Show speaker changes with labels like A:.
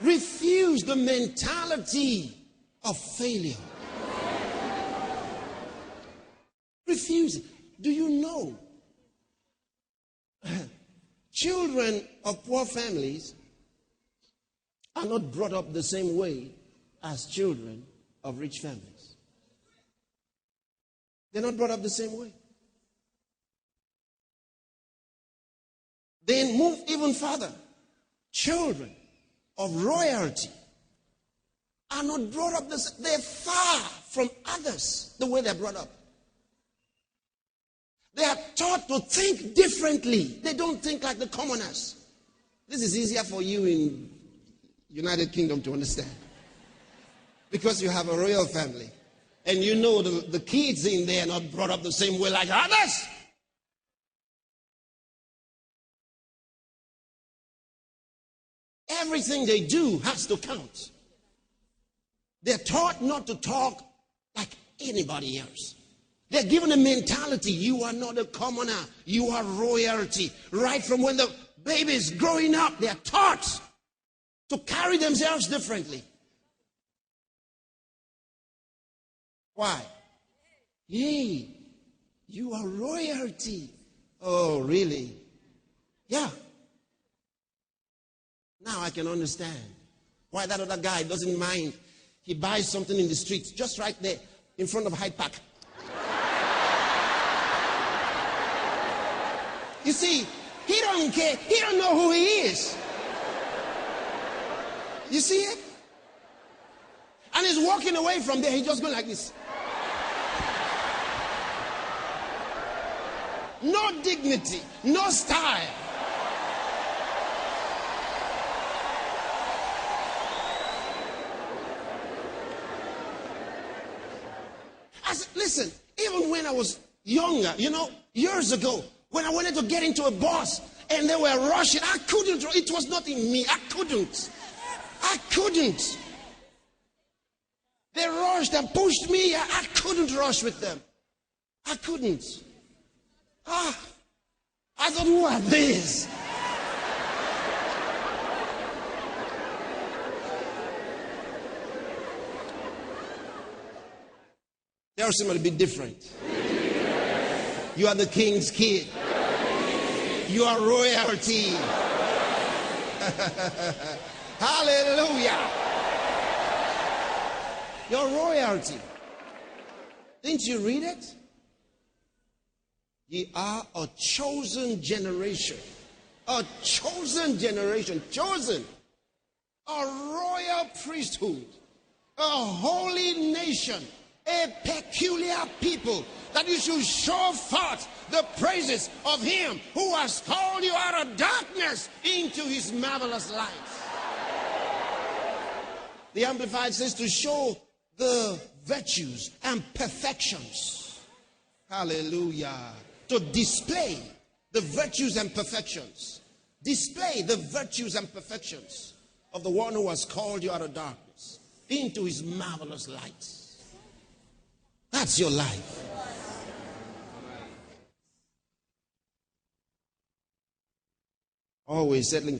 A: Refuse the mentality of failure. Refuse it. Do you know? Children of poor families are not brought up the same way as children of rich families. They're not brought up the same way. Then move even further. Children of royalty are not brought up the same. They're far from others the way they're brought up. They are taught to think differently. They don't think like the commoners. This is easier for you in United Kingdom to understand. Because you have a royal family. And you know the kids in there are not brought up the same way like others. Everything they do has to count. They're taught not to talk like anybody else. They're given a mentality. You are not a commoner. You are royalty. Right from when the baby is growing up, they're taught to carry themselves differently. Why? Hey, you are royalty. Oh, really? Yeah. Now I can understand why that other guy doesn't mind. He buys something in the streets, just right there in front of Hyde Park. You see, he don't care. He don't know who he is. You see it? And he's walking away from there. He just goes like this. No dignity, no style. Listen, even when I was younger, years ago, when I wanted to get into a bus and they were rushing, I couldn't. It was not in me. I couldn't. They rushed and pushed me. I couldn't rush with them. I couldn't. I thought, who are these? There are somebody a bit different. You are the king's kid. You are royalty. Hallelujah. You're royalty. Didn't you read it? Ye are a chosen generation. A chosen generation. Chosen. A royal priesthood. A holy nation. A peculiar people, that you should show forth the praises of him who has called you out of darkness into his marvelous light. The Amplified says to show the virtues and perfections. Hallelujah. To display the virtues and perfections. Display the virtues and perfections of the one who has called you out of darkness into his marvelous light. That's your life. Always settling